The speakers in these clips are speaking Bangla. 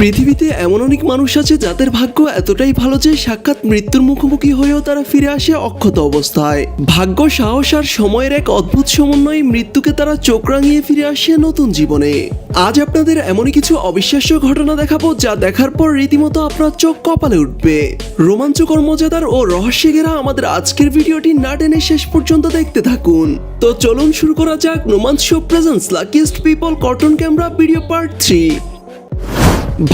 পৃথিবীতে এমন অনেক মানুষ আছে যাদের ভাগ্য এতটাই ভালো যে সাক্ষাৎ মৃত্যুর মুখোমুখি হয়েও তারা ফিরে আসে অক্ষত অবস্থায়। ভাগ্য, সাহস আর সময়ের এক অদ্ভুত সমন্বয়ে মৃত্যুকে তারা চোখ রাঙিয়ে ফিরে আসে নতুন জীবনে। আজ আপনাদের এমনই কিছু অবিশ্বাস্য ঘটনা দেখাবো যা দেখার পর রীতিমতো আপনার চোখ কপালে উঠবে। রোমাঞ্চকর, মজাদার ও রহস্যে ঘেরা আমাদের আজকের ভিডিওটি না টেনে শেষ পর্যন্ত দেখতে থাকুন। তো চলুন শুরু করা যাক no man's show presents luckiest people cartoon camera video part 3।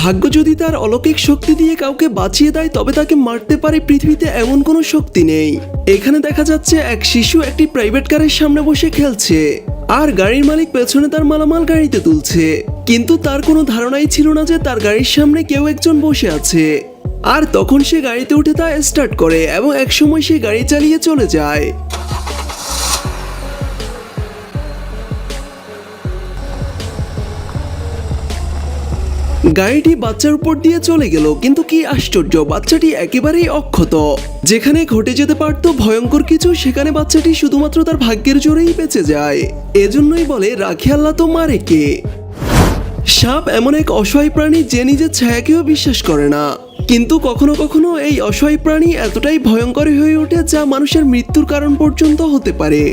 ভাগ্য যদি তার অলৌকিক শক্তি দিয়ে কাউকে বাঁচিয়ে দেয় তবে তাকে মারতে পারে পৃথিবীতে এমন কোনো শক্তি নেই। এখানে দেখা যাচ্ছে এক শিশু একটি প্রাইভেট কারের সামনে বসে খেলছে আর গাড়ির মালিক পেছনে তার মালামাল গাড়িতে তুলছে, কিন্তু তার কোনো ধারণাই ছিল না যে তার গাড়ির সামনে কেউ একজন বসে আছে। আর তখন সে গাড়িতে উঠে তা স্টার্ট করে এবং একসময় সে গাড়ি চালিয়ে চলে যায়। গাড়িটি বাচ্চার উপর দিয়ে চলে গেল, কিন্তু কি আশ্চর্য, বাচ্চাটি একেবারেই অক্ষত। যেখানে ঘটে যেতে পারত ভয়ঙ্কর কিছু, সেখানে বাচ্চাটি শুধুমাত্র তার ভাগ্যের জোরেই বেঁচে যায়। এজন্যই বলে রাখে আল্লাহ তো মারে কে। সাপ এমন এক অসহায় প্রাণী যে নিজের ছায়াকেও বিশ্বাস করে না, কিন্তু কখনো কখনো এই অসহায় প্রাণী এতটাই ভয়ঙ্কর হয়ে ওঠে যা মানুষের মৃত্যুর কারণ পর্যন্ত হতে পারে।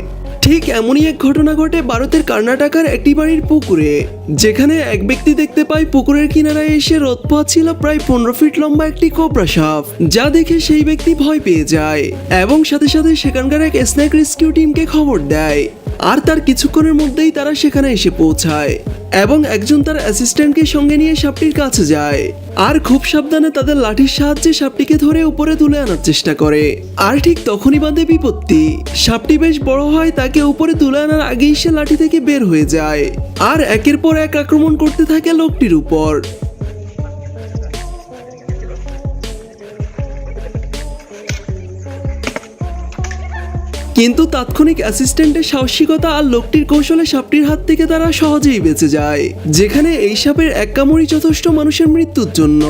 ঠিক এমনই এক ঘটনা ঘটে ভারতের কর্ণাটকের একটি বাড়ির পুকুরে, যেখানে এক ব্যক্তি দেখতে পায় পুকুরের কিনারায় এসে রোদ পোহাচ্ছিল প্রায় 15 ফিট লম্বা একটি কোবরা সাপ, যা দেখে সেই ব্যক্তি ভয় পেয়ে যায় এবং সাথে সাথে সেখানকার এক স্নেক রেস্কিউ টিমকে খবর দেয়। আর তার কিছুক্ষণের মধ্যেই তারা সেখানে এসে পৌঁছায় এবং একজন তার অ্যাসিস্ট্যান্টকে সঙ্গে নিয়ে সাপটির কাছে যায় আর খুব সাবধানে তাদের লাঠির সাহায্যে সাপটিকে ধরে উপরে তুলে আনার চেষ্টা করে। আর ঠিক তখনই বাঁধে বিপত্তি। সাপটি বেশ বড় হয়, তাকে উপরে তুলে আনার আগেই সে লাঠি থেকে বের হয়ে যায় আর একের পর এক আক্রমণ করতে থাকে লোকটির উপর। কিন্তু তাৎক্ষণিক অ্যাসিস্ট্যান্টের সাহসিকতা আর লোকটির কৌশলে সাপটির হাত থেকে তারা সহজেই বেঁচে যায়, যেখানে এই সাপের এক কামড়ই যথেষ্ট মানুষের মৃত্যুর জন্য।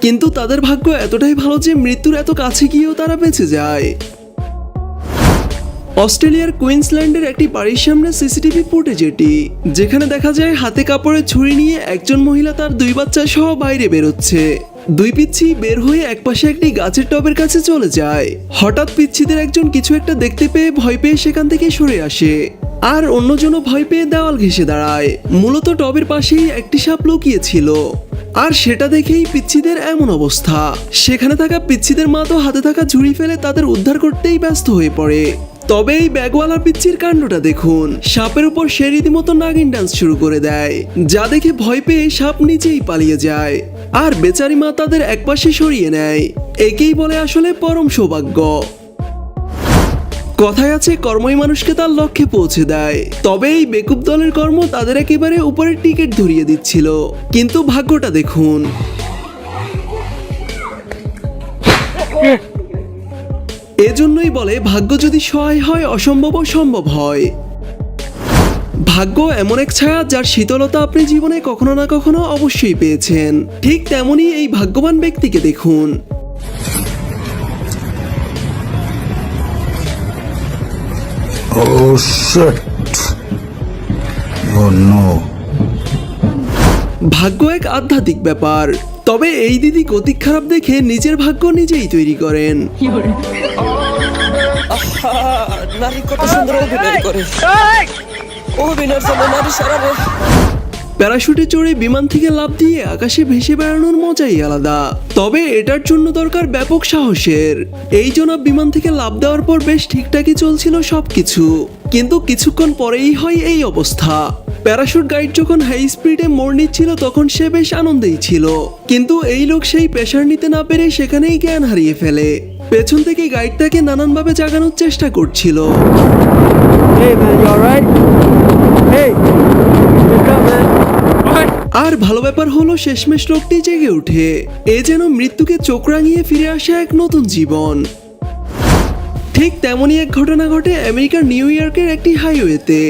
কিন্তু তাদের ভাগ্য এতটাই ভালো যে মৃত্যুর এত কাছে গিয়েও তারা বেঁচে যায়। অস্ট্রেলিয়ার কুইন্সল্যান্ডের একটি বাড়ির সামনে সিসিটিভি ফুটেজ এটি, যেখানে দেখা যায় হাতে কাপড়ে ছুরি নিয়ে একজন মহিলা তার 2 বাচ্চা সহ বাইরে বেরোচ্ছে। 2 পিচ্ছি বের হয়ে একপাশে একটি গাছের টবের কাছে চলে যায়। হঠাৎ পিচ্ছিদের একজন কিছু একটা দেখতে পেয়ে ভয় পেয়ে সেখান থেকে সরে আসে আর অন্যজনও ভয় পেয়ে দেওয়াল ঘেঁষে দাঁড়ায়। মূলত টবের পাশেই একটি সাপ লুকিয়েছিল আর সেটা দেখেই পিচ্ছিদের এমন অবস্থা। সেখানে থাকা পিচ্ছিদের মা তো হাতে থাকা ঝুড়ি ফেলে তাদের উদ্ধার করতেই ব্যস্ত হয়ে পড়ে। তবে এই ব্যাগওয়ালা পিচ্ছির কাণ্ডটা দেখুন, সাপের উপর সে রীতিমতো নাগিন ডান্স শুরু করে দেয়, যা দেখে ভয় পেয়ে সাপ নিচেই পালিয়ে যায় আর বেচারি মা তাদের একপাশে সরিয়ে নেয়। একেই বলে আসলে পরম সৌভাগ্য। কথায় আছে কর্মই মানুষকে তার লক্ষ্যে পৌঁছে দেয়। তবে এই বেকুব দলের কর্ম তাদের একেবারে উপরের টিকিট ধরিয়ে দিচ্ছিল, কিন্তু ভাগ্যটা দেখুন। এজন্যই বলে ভাগ্য যদি সহায় হয় অসম্ভবও সম্ভব হয়। ভাগ্য এমন এক ছায়া যার শীতলতা আপনি জীবনে কখনো না কখনো অবশ্যই পেয়েছেন। ঠিক তেমনই এই ভাগ্যবান ব্যক্তিকে দেখুন। Oh shit. Oh no. ভাগ্য এক আধ্যাত্মিক ব্যাপার, তবে এই দিদি গতি খারাপ দেখে নিজের ভাগ্য নিজেই তৈরি করেন। নারী কত সুন্দর অভিনয় করে, অভিনয়ের জন্য নারী সারাবে। প্যারাশুটে চড়ে বিমান থেকে লাফ দিয়ে আকাশে ভেসে বেড়ানোর মজাই আলাদা, তবে এটার জন্য দরকার ব্যাপক সাহসের। এই জনাব বিমান থেকে লাফ দেওয়ার পর বেশ ঠিকঠাকই চলছিল সবকিছু, কিন্তু কিছুক্ষণ পরেই হয় এই অবস্থা। প্যারাশুট গাইড যখন হাই স্পিডে মোড় নিচ্ছিল তখন সে বেশ আনন্দেই ছিল, কিন্তু এই লোক সেই প্রেশার নিতে না পেরে সেখানেই জ্ঞান হারিয়ে ফেলে। পেছন থেকে গাইড তাকে নানানভাবে জাগানোর চেষ্টা করছিল। আর ভালো ব্যাপার হলো শেষমেশ লোকটি জেগে ওঠে। এ যেন মৃত্যুকে চোখ রাঙিয়ে ফিরে আসে এক নতুন জীবন। ঠিক তেমনই এক ঘটনা ঘটে আমেরিকার নিউ ইয়র্কের একটি হাইওয়েতে।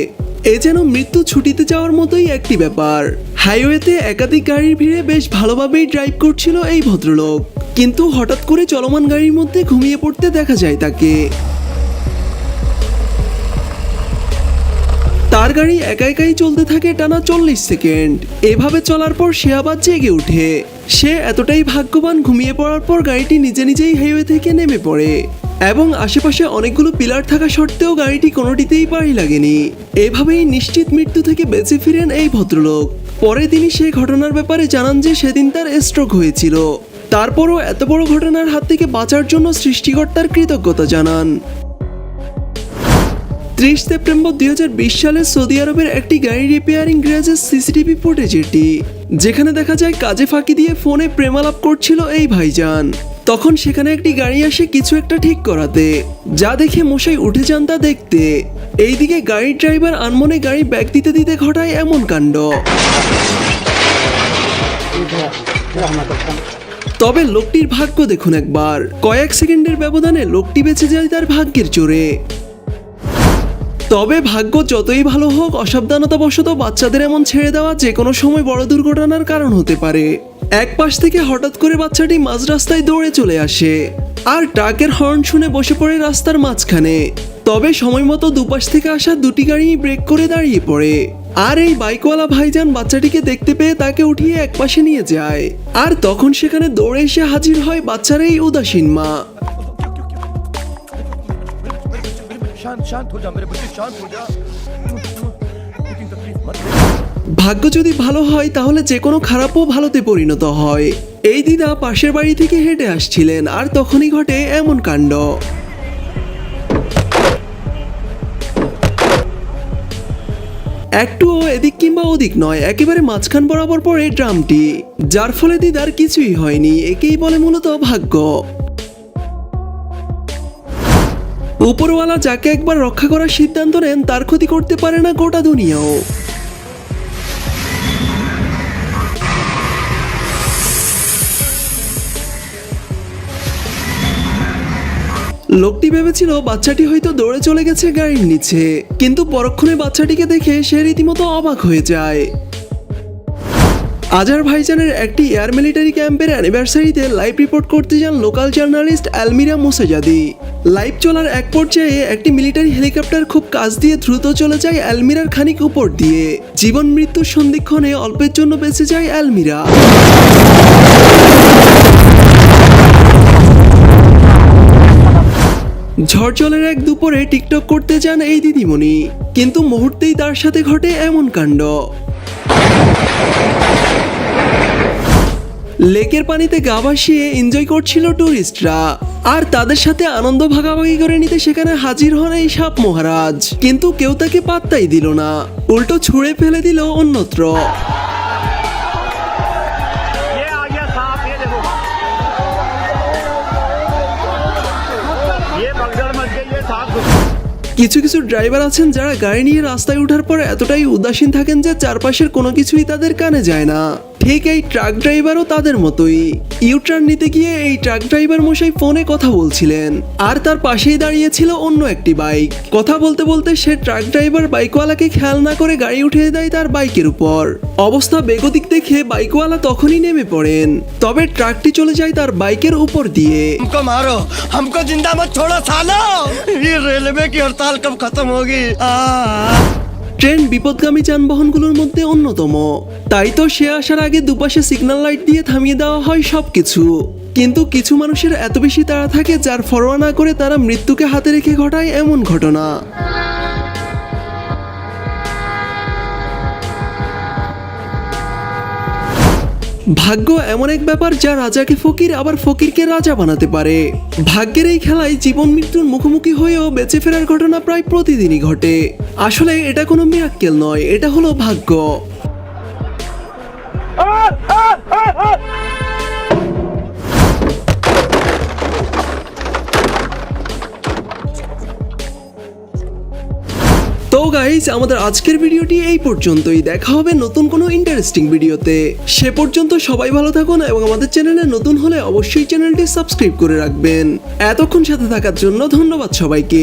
এ যেন মৃত্যু ছুটিতে যাওয়ার মতোই একটি ব্যাপার। হাইওয়েতে একাধিক গাড়ির ভিড়ে বেশ ভালোভাবেই ড্রাইভ করছিল এই ভদ্রলোক, কিন্তু হঠাৎ করে চলমান গাড়ির মধ্যে ঘুমিয়ে পড়তে দেখা যায় তাকে। তার গাড়ি একা একাই চলতে থাকে টানা 40 সেকেন্ড। এভাবে চলার পর সে আবার জেগে ওঠে। সে এতটাই ভাগ্যবান, ঘুমিয়ে পড়ার পর গাড়িটি নিজে নিজেই হাইওয়ে থেকে নেমে পড়ে এবং আশেপাশে অনেকগুলো পিলার থাকা সত্ত্বেও গাড়িটি কোনোটিতেই পাড়ি লাগেনি। এভাবেই নিশ্চিত মৃত্যু থেকে বেঁচে ফিরেন এই ভদ্রলোক। পরে তিনি সেই ঘটনার ব্যাপারে জানান যে সেদিন তার স্ট্রোক হয়েছিল। তারপরও এত বড় ঘটনার হাত থেকে বাঁচার জন্য সৃষ্টিকর্তার কৃতজ্ঞতা জানান। 30 সেপ্টেম্বর 2020 সালে সৌদি আরবের একটি গাড়ি রিপেয়ারিং গ্যারেজের সিসিটিভি ফুটেজ এটি, যেখানে দেখা যায় কাজে ফাঁকি দিয়ে ফোনে প্রেমালাপ করছিল এই ভাইজান। তখন সেখানে একটি গাড়ি আসে কিছু একটা ঠিক করাতে, যা দেখে মশাই উঠে যান তা দেখতে। এইদিকে গাড়ির ড্রাইভার আনমনে গাড়ি ব্যাক দিতে দিতে ঘটায় এমন কাণ্ড। তবে লোকটির ভাগ্য দেখুন একবার, কয়েক সেকেন্ডের ব্যবধানে লোকটি বেঁচে যায় তার ভাগ্যের জোরে। তবে ভাগ্য যতই ভালো হোক, অসাবধানতাবশত বাচ্চাদের এমন ছেড়ে দেওয়া যে কোনো সময় বড় দুর্ঘটনার কারণ হতে পারে। এক পাশ থেকে হঠাৎ করে বাচ্চাটি মাঝ রাস্তায় দৌড়ে চলে আসে আর ট্রাকের হর্ন শুনে বসে পড়ে রাস্তার মাঝখানে। তবে সময় মতো দুপাশ থেকে আসা দুটি গাড়ি ব্রেক করে দাঁড়িয়ে পড়ে, আর এই বাইকওয়ালা ভাইজান বাচ্চাটিকে দেখতে পেয়ে তাকে উঠিয়ে একপাশে নিয়ে যায়। আর তখন সেখানে দৌড়ে এসে হাজির হয় বাচ্চার এই উদাসীন মা। शांत हो जा मेरे बच्चे, शांत हो जा। इतनी तकलीफ मत ले। ভাগ্য যদি ভালো হয় তাহলে যে কোনো খারাপও ভালোতে পরিণত হয়। এই দিদা পাশের বাড়ি থেকে হেঁটে আসছিলেন আর তখনই ঘটে এমন কাণ্ড। একটুও এদিক কিংবা ওদিক নয়, একেবারে মাঝখান বরাবর পড়ে ড্রামটি, যার ফলে দিদার কিছুই হয়নি। একেই বলে মূলত ভাগ্য। উপরওয়ালা যাকে একবার রক্ষা করার সিদ্ধান্ত নেন তার ক্ষতি করতে পারে না গোটা দুনিয়াও। লোকটি ভেবেছিল বাচ্চাটি হয়তো দৌড়ে চলে গেছে গাড়ির নিচে, কিন্তু পরক্ষণে বাচ্চাটিকে দেখে সে রীতিমতো অবাক হয়ে যায়। আজারবাইজানের একটি এয়ার মিলিটারি ক্যাম্পের অ্যানিভার্সারিতে লাইভ রিপোর্ট করতে যান লোকাল জার্নালিস্ট আলমিরা মোসেজাদি। লাইভ চলার এক পর্যায়ে একটি মিলিটারি হেলিকপ্টার খুব কাছ দিয়ে দ্রুত চলে যায় আলমিরার খানিক উপর দিয়ে। জীবন মৃত্যুর সন্ধিক্ষণে অল্পের জন্য বেঁচে যায় আলমিরা। ঝড়জলের এক দুপুরে টিকটক করতে যান এই দিদিমণি, কিন্তু মুহূর্তেই তার সাথে ঘটে এমন কাণ্ড। লেকের পানিতে গা ভাসিয়ে এনজয় করছিল টুরিস্টরা, আর তাদের সাথে আনন্দ ভাগাভাগি করে নিতে সেখানে হাজির হন এই সাপ মহারাজ। কিন্তু কেউ তাকে পাত্তাই দিল না, উল্টো ছুঁড়ে ফেলে দিল অন্যত্র। কিছু কিছু ড্রাইভার আছেন যারা গাড়ি নিয়ে রাস্তায় ওঠার পর এতটাই উদাসীন থাকেন যে চারপাশের কোনো কিছুই তাদের কানে যায় না। ঠিক এই ট্রাক ড্রাইভারও তাদের মতোই। ইউটার্ন নিতে গিয়ে এই ট্রাক ড্রাইভার মশাই ফোনে কথা বলছিলেন, আর তার পাশেই দাঁড়িয়েছিল অন্য একটি বাইক। কথা বলতে বলতে সে ট্রাক ড্রাইভার বাইকওয়ালাকে খেয়াল না করে গাড়ি উঠিয়ে দেয় তার বাইকের উপর। অবস্থা বেগতিক দেখে বাইকওয়ালা তখনই নেমে পড়েন, তবে ট্রাকটি চলে যায় তার বাইকের উপর দিয়ে। हमको मारो, हमको जिंदा मत छोड़ो सालो। ये रेलवे की हड़ताल कब खत्म होगी? ট্রেন বিপদগামী যানবাহনগুলোর মধ্যে অন্যতম, তাই তো সে আসার আগে দুপাশে সিগন্যাল লাইট দিয়ে থামিয়ে দেওয়া হয় সবকিছু। কিন্তু কিছু মানুষের এত বেশি তাড়া থাকে যার পরোয়া না করে তারা মৃত্যুকে হাতে রেখে ঘটায় এমন ঘটনা। ভাগ্য এমন এক ব্যাপার যা রাজাকে ফকির আবার ফকিরকে রাজা বানাতে পারে। ভাগ্যের এই খেলায় জীবন মৃত্যুর মুখোমুখি হয়েও বেঁচে ফেরার ঘটনা প্রায় প্রতিদিনই ঘটে। আসলে এটা কোনো মিরাক্কেল নয়, এটা হলো ভাগ্য। তো গাইস, আমাদের আজকের ভিডিওটি এই পর্যন্তই। দেখা হবে নতুন কোনো ইন্টারেস্টিং ভিডিওতে। সে পর্যন্ত সবাই ভালো থাকুন এবং আমাদের চ্যানেলে নতুন হলে অবশ্যই চ্যানেলটি সাবস্ক্রাইব করে রাখবেন। এতক্ষণ সাথে থাকার জন্য ধন্যবাদ সবাইকে।